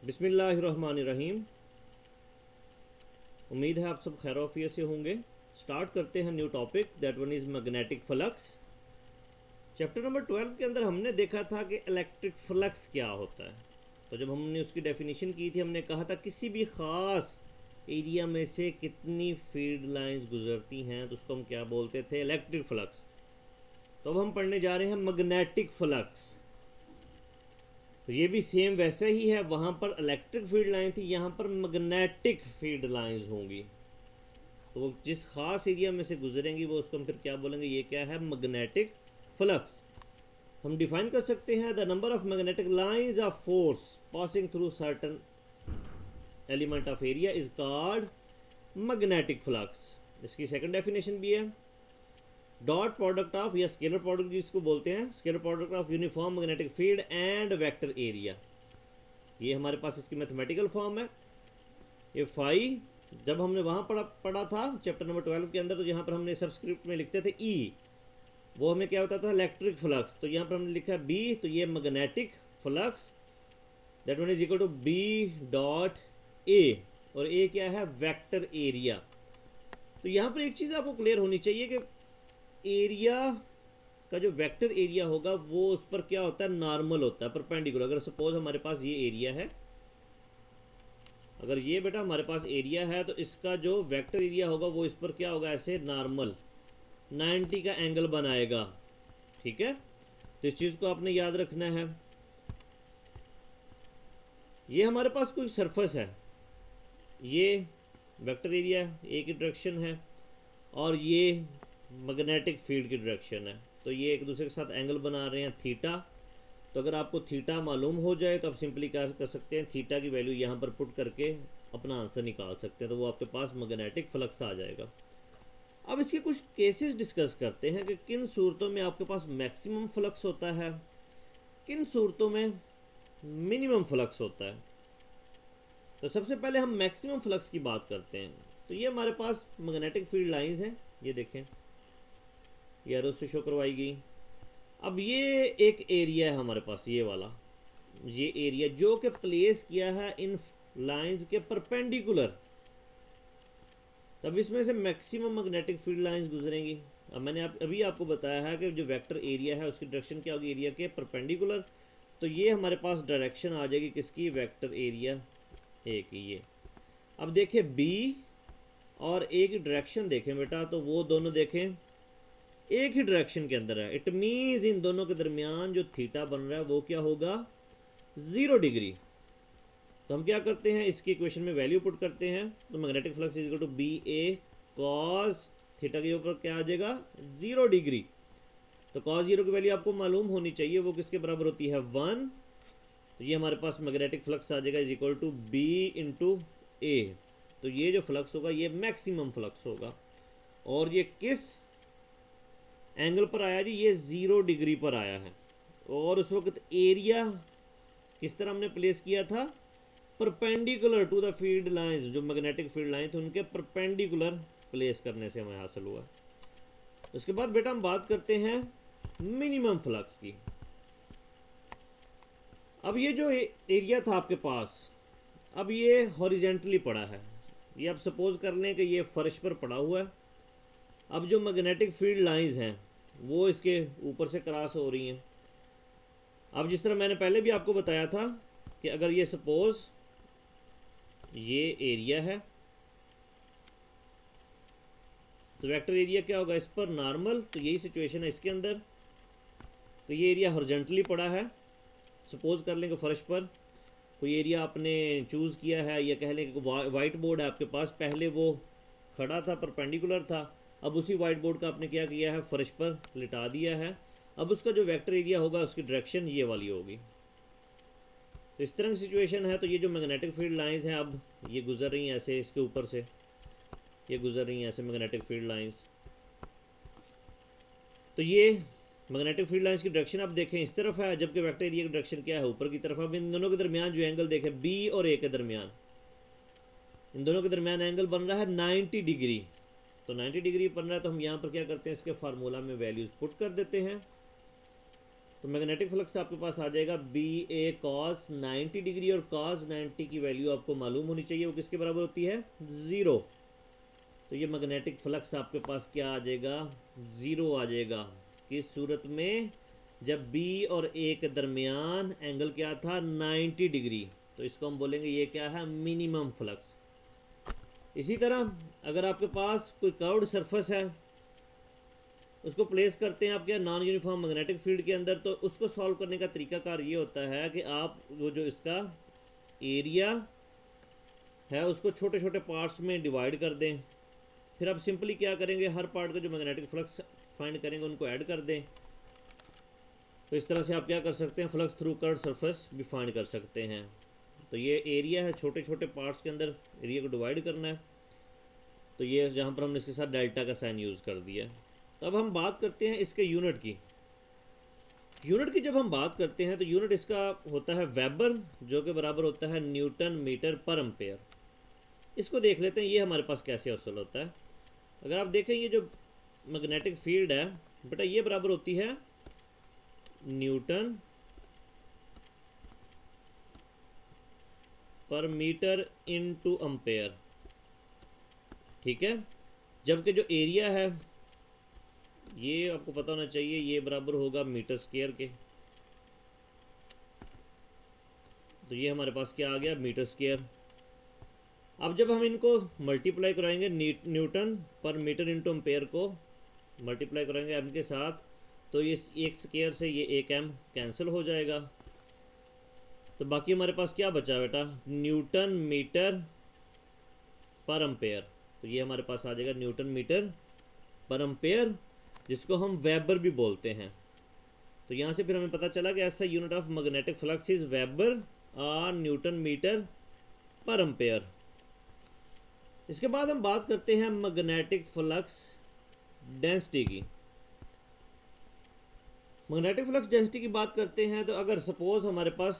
बिस्मिल्लाहिर्रहमानिर्रहीम। उम्मीद है आप सब खैर से होंगे। स्टार्ट करते हैं new topic, that one is magnetic flux. Chapter number 12 के अंदर हमने देखा था कि इलेक्ट्रिक फ्लक्स क्या होता है। तो जब हमने उसकी डेफिनेशन की थी, हमने कहा था किसी भी ख़ास एरिया में से कितनी फील्ड लाइंस गुजरती हैं तो उसको हम क्या बोलते थे, इलेक्ट्रिक फ्लक्स। तो अब हम पढ़ने जा रहे हैं मैग्नेटिक फ्लक्स। तो ये भी सेम वैसे ही है, वहाँ पर इलेक्ट्रिक फील्ड लाइन थी, यहाँ पर मैग्नेटिक फील्ड लाइंस होंगी। तो वो जिस खास एरिया में से गुजरेंगी वो उसको हम फिर क्या बोलेंगे, ये क्या है, मैग्नेटिक फ्लक्स। हम डिफाइन कर सकते हैं the number of magnetic lines of force passing through certain element of area is called magnetic flux. इसकी सेकंड डेफिनेशन भी है, डॉट प्रोडक्ट ऑफ या स्केलर प्रोडक्ट जिसको बोलते हैं, scalar product of uniform magnetic field and vector area. ये हमारे पास इसकी मैथमेटिकल फॉर्म है। ये फाई जब हमने वहाँ पढ़ा था चैप्टर नंबर 12 के अंदर, तो यहाँ पर हमने सबस्क्रिप्ट में लिखते थे ई, वो हमें क्या होता था, इलेक्ट्रिक फ्लक्स। तो यहाँ पर हमने लिखा बी, तो ये magnetic flux, that one is equal to B dot A, और ए क्या है, वेक्टर एरिया। तो यहाँ पर एक चीज़ आपको क्लियर होनी चाहिए कि एरिया का जो वेक्टर एरिया होगा वो उस पर क्या होता है, नॉर्मल होता है, परपेंडिकुलर। अगर सपोज हमारे पास ये एरिया है, अगर ये बेटा हमारे पास एरिया है, तो इसका जो वेक्टर एरिया होगा वो इस पर क्या होगा, ऐसे नॉर्मल 90 का एंगल बनाएगा। ठीक है, तो इस चीज़ को आपने याद रखना है। ये हमारे पास कोई सरफेस है, ये वेक्टर एरिया एक ही डायरेक्शन है, और ये मैग्नेटिक फील्ड की डायरेक्शन है। तो ये एक दूसरे के साथ एंगल बना रहे हैं थीटा। तो अगर आपको थीटा मालूम हो जाए तो आप सिंपली क्या कर सकते हैं, थीटा की वैल्यू यहाँ पर पुट करके अपना आंसर निकाल सकते हैं, तो वो आपके पास मैग्नेटिक फ्लक्स आ जाएगा। अब इसके कुछ केसेस डिस्कस करते हैं कि किन सूरतों में आपके पास मैक्सिमम फ्लक्स होता है, किन सूरतों में मिनिमम फ्लक्स होता है। तो सबसे पहले हम मैक्सिमम फ्लक्स की बात करते हैं। तो ये हमारे पास मैग्नेटिक फील्ड लाइंस हैं, ये देखें, ये एरो से शो करवाई गई। अब ये एक एरिया है हमारे पास, ये वाला, ये एरिया जो कि प्लेस किया है इन लाइंस के परपेंडिकुलर, तब इसमें से मैक्सिमम मैग्नेटिक फील्ड लाइंस गुजरेंगी। अब मैंने अभी आपको बताया है कि जो वेक्टर एरिया है उसकी डायरेक्शन क्या होगी, एरिया के परपेंडिकुलर। तो ये हमारे पास डायरेक्शन आ जाएगी किसकी, वेक्टर एरिया ए की। ये अब देखें बी और ए की डायरेक्शन देखें बेटा, तो वो दोनों देखें एक ही डायरेक्शन के अंदर है। इट मीन्स इन दोनों के दरमियान जो थीटा बन रहा है वो क्या होगा, 0 डिग्री। तो हम क्या करते हैं, इसकी इक्वेशन में वैल्यू पुट करते हैं। तो magnetic flux is equal to B A cos theta के ऊपर क्या आ जाएगा, 0 डिग्री। तो कॉस 0 की वैल्यू आपको मालूम होनी चाहिए, वो किसके बराबर होती है, 1। तो ये हमारे पास मैग्नेटिक फ्लक्स आ जाएगा is equal to B into A. तो ये जो फ्लक्स होगा ये मैक्सिमम फ्लक्स होगा, और ये किस एंगल पर आया जी, ये 0 डिग्री पर आया है। और उस वक्त एरिया किस तरह हमने प्लेस किया था, perpendicular to the field lines, जो मैग्नेटिक फील्ड लाइन थे उनके परपेंडिकुलर प्लेस करने से हमें हासिल हुआ। उसके बाद बेटा हम बात करते हैं मिनिमम फ्लक्स की। अब ये जो एरिया था आपके पास, अब ये हॉरिजेंटली पड़ा है, ये आप सपोज कर लें कि ये फर्श पर पड़ा हुआ है। अब जो मैग्नेटिक फील्ड लाइंस हैं वो इसके ऊपर से क्रॉस हो रही हैं। अब जिस तरह मैंने पहले भी आपको बताया था कि अगर ये सपोज ये एरिया है, तो वेक्टर एरिया क्या होगा, इस पर नॉर्मल। तो यही सिचुएशन है इसके अंदर। तो ये एरिया हॉरिजॉन्टली पड़ा है, सपोज कर लें कि फर्श पर कोई एरिया आपने चूज़ किया है, या कह लें कि वाइट बोर्ड है आपके पास, पहले वो खड़ा था, परपेंडिकुलर था, अब उसी वाइट बोर्ड का आपने क्या किया है, फर्श पर लिटा दिया है। अब उसका जो वेक्टर एरिया होगा उसकी डायरेक्शन ये वाली होगी। तो इस तरह की सिचुएशन है। तो ये जो मैग्नेटिक फील्ड लाइंस हैं, अब ये गुजर रही हैं ऐसे, इसके ऊपर से ये गुजर रही हैं ऐसे मैग्नेटिक फील्ड लाइंस। तो ये मैग्नेटिक फील्ड लाइंस की डायरेक्शन आप देखें इस तरफ है, जबकि वेक्टर एरिया की डायरेक्शन क्या है, ऊपर की तरफ। अब इन दोनों के दरमियान जो एंगल देखें, बी और ए के दरमियान, इन दोनों के दरमियान एंगल बन रहा है 90 डिग्री। तो 90 डिग्री बन रहा है, तो हम यहाँ पर क्या करते हैं, इसके फार्मूला में वैल्यूज़ पुट कर देते हैं। तो मैग्नेटिक फ्लक्स आपके पास आ जाएगा बी ए कॉस 90 डिग्री, और कॉस 90 की वैल्यू आपको मालूम होनी चाहिए, वो किसके बराबर होती है, 0। तो ये मैग्नेटिक फ्लक्स आपके पास क्या आ जाएगा, 0 आ जाएगा। किस सूरत में, जब बी और ए के दरमियान एंगल क्या था, 90 डिग्री। तो इसको हम बोलेंगे ये क्या है, मिनिमम फ्लक्स। इसी तरह अगर आपके पास कोई कर्व्ड सरफेस है, उसको प्लेस करते हैं आप क्या, नॉन यूनिफॉर्म मैग्नेटिक फील्ड के अंदर, तो उसको सॉल्व करने का तरीकाकार ये होता है कि आप वो जो इसका एरिया है उसको छोटे छोटे पार्ट्स में डिवाइड कर दें। फिर आप सिंपली क्या करेंगे, हर पार्ट का जो मैग्नेटिक फ्लक्स फाइंड करेंगे उनको ऐड कर दें। तो इस तरह से आप क्या कर सकते हैं, फ्लक्स थ्रू कर्व्ड सरफेस भी फाइंड कर सकते हैं। तो ये एरिया है, छोटे छोटे पार्ट्स के अंदर एरिया को डिवाइड करना है। तो ये जहाँ पर हमने इसके साथ डेल्टा का साइन यूज़ कर दिया। तब हम बात करते हैं इसके यूनिट की। यूनिट की जब हम बात करते हैं तो यूनिट इसका होता है वेबर, जो कि बराबर होता है न्यूटन मीटर पर एम्पेयर। इसको देख लेते हैं ये हमारे पास कैसे हासिल होता है। अगर आप देखें ये जो मैग्नेटिक फील्ड है बेटा, ये बराबर होती है न्यूटन पर मीटर इनटू एम्पेयर, ठीक है। जबकि जो एरिया है ये आपको पता होना चाहिए, ये बराबर होगा मीटर स्क्वायर के। तो ये हमारे पास क्या आ गया, मीटर स्क्वायर। अब जब हम इनको मल्टीप्लाई कराएंगे न्यूटन पर मीटर इंटू एम्पेयर को मल्टीप्लाई कराएंगे एम के साथ, तो ये एक स्क्वायर से ये एक एम कैंसिल हो जाएगा। तो बाकी हमारे पास क्या बचा बेटा, न्यूटन मीटर पर एम्पेयर। तो ये हमारे पास आ जाएगा न्यूटन मीटर पर एम्पेयर, जिसको हम वेबर भी बोलते हैं। तो यहाँ से फिर हमें पता चला कि ऐसा unit of magnetic flux is weber और न्यूटन मीटर पर एम्पेयर। इसके बाद हम बात करते हैं मैग्नेटिक फ्लक्स डेंसिटी की। मैग्नेटिक फ्लक्स डेंसिटी की बात करते हैं तो अगर सपोज हमारे पास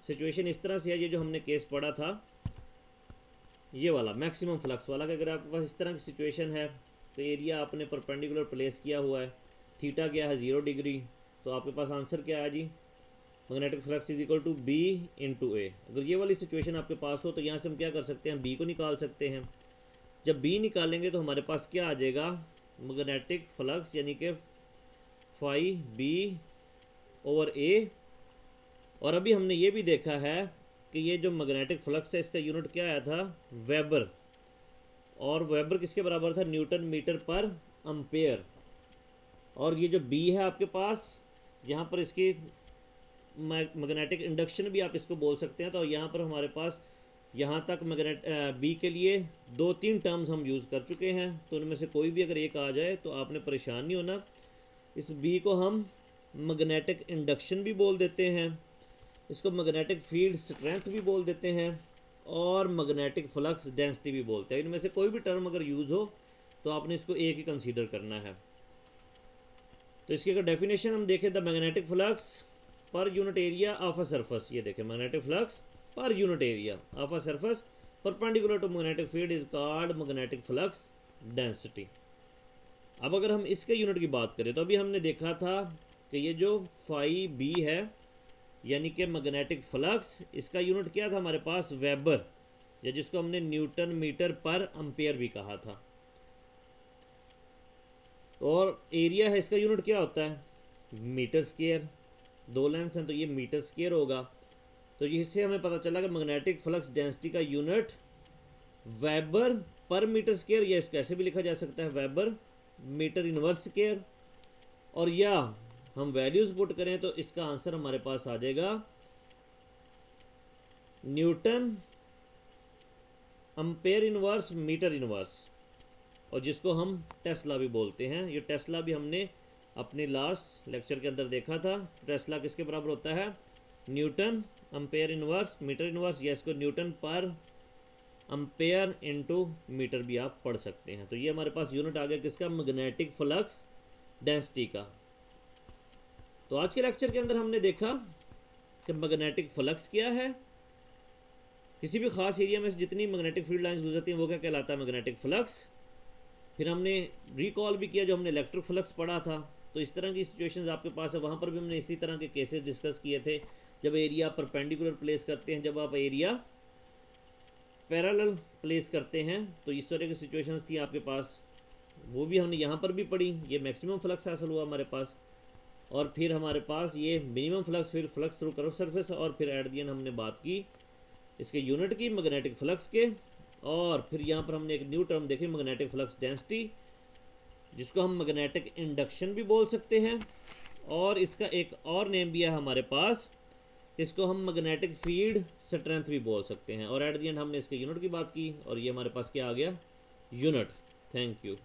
सिचुएशन इस तरह से है, ये जो हमने केस पढ़ा था ये वाला मैक्सिमम फ्लक्स वाला, कि अगर आपके पास इस तरह की सिचुएशन है तो एरिया आपने परपेंडिकुलर प्लेस किया हुआ है, थीटा क्या है 0 डिग्री, तो आपके पास आंसर क्या है जी, magnetic flux is equal to B into A. अगर ये वाली सिचुएशन आपके पास हो तो यहाँ से हम क्या कर सकते हैं, बी को निकाल सकते हैं। जब बी निकालेंगे तो हमारे पास क्या आ जाएगा, मैग्नेटिक फ्लक्स यानी कि फाई बी ओवर ए। और अभी हमने ये भी देखा है कि ये जो मैग्नेटिक फ्लक्स है इसका यूनिट क्या आया था, वेबर, और वेबर किसके बराबर था, न्यूटन मीटर पर एम्पेयर। और ये जो बी है आपके पास, यहाँ पर इसकी मैग्नेटिक इंडक्शन भी आप इसको बोल सकते हैं। तो यहाँ पर हमारे पास यहाँ तक बी के लिए 2-3 टर्म्स हम यूज़ कर चुके हैं, तो उनमें से कोई भी अगर एक आ जाए तो आपने परेशान नहीं होना। इस बी को हम मैग्नेटिक इंडक्शन भी बोल देते हैं, इसको मैग्नेटिक फील्ड स्ट्रेंथ भी बोल देते हैं, और मैग्नेटिक फ्लक्स डेंसिटी भी बोलते हैं। इनमें से कोई भी टर्म अगर यूज़ हो तो आपने इसको एक ही कंसीडर करना है। तो इसकी अगर डेफिनेशन हम देखें, the magnetic flux per unit area of a surface, ये देखें magnetic flux per unit area of a surface perpendicular to magnetic field is called magnetic flux density. अब अगर हम इसके यूनिट की बात करें तो अभी हमने देखा था कि ये जो फाई बी है यानी कि मैग्नेटिक फ्लक्स, इसका यूनिट क्या था हमारे पास, वेबर, या जिसको हमने न्यूटन मीटर पर एम्पेयर भी कहा था। और एरिया है इसका यूनिट क्या होता है, मीटर स्क्वायर, 2 लेंथ हैं तो ये मीटर स्क्वायर होगा। तो इससे हमें पता चला कि मैग्नेटिक फ्लक्स डेंसिटी का unit weber per metre square, या इसको ऐसे भी लिखा जा सकता है वेबर मीटर इनवर्स स्क्वायर। और या हम वैल्यूज पुट करें तो इसका आंसर हमारे पास आ जाएगा newton ampere inverse metre inverse, और जिसको हम टेस्ला भी बोलते हैं। ये टेस्ला भी हमने अपने लास्ट लेक्चर के अंदर देखा था। टेस्ला किसके बराबर होता है, newton ampere inverse metre inverse, या इसको Newton per ampere into metre भी आप पढ़ सकते हैं। तो ये हमारे पास यूनिट आ गया किसका, मैग्नेटिक फ्लक्स डेंसिटी का। तो आज के लेक्चर के अंदर हमने देखा कि मैग्नेटिक फ्लक्स क्या है, किसी भी खास एरिया में से जितनी मैग्नेटिक फील्ड लाइंस गुजरती हैं वो क्या कहलाता है, मैग्नेटिक फ्लक्स। फिर हमने रिकॉल भी किया जो हमने इलेक्ट्रिक फ्लक्स पढ़ा था तो इस तरह की सिचुएशंस आपके पास है, वहाँ पर भी हमने इसी तरह के केसेस डिस्कस किए थे। जब एरिया परपेंडिकुलर प्लेस करते हैं, जब आप एरिया पैरेलल प्लेस करते हैं, तो इस तरह की सिचुएशंस थी आपके पास, वो भी हमने यहाँ पर भी पढ़ी। ये मैक्सिमम फ्लक्स हासिल हुआ हमारे पास, और फिर हमारे पास ये मिनिमम फ्लक्स, फिर फ्लक्स थ्रू कर्व सरफेस, और फिर एट द एंड हमने बात की इसके यूनिट की मैग्नेटिक फ्लक्स के। और फिर यहाँ पर हमने एक न्यू टर्म देखी, मैग्नेटिक फ्लक्स डेंसिटी, जिसको हम मैग्नेटिक इंडक्शन भी बोल सकते हैं, और इसका एक और नेम भी है हमारे पास, इसको हम मैग्नेटिक फील्ड स्ट्रेंथ भी बोल सकते हैं। और एट द एंड हमने इसके यूनिट की बात की, और ये हमारे पास क्या आ गया, यूनिट। Thank you.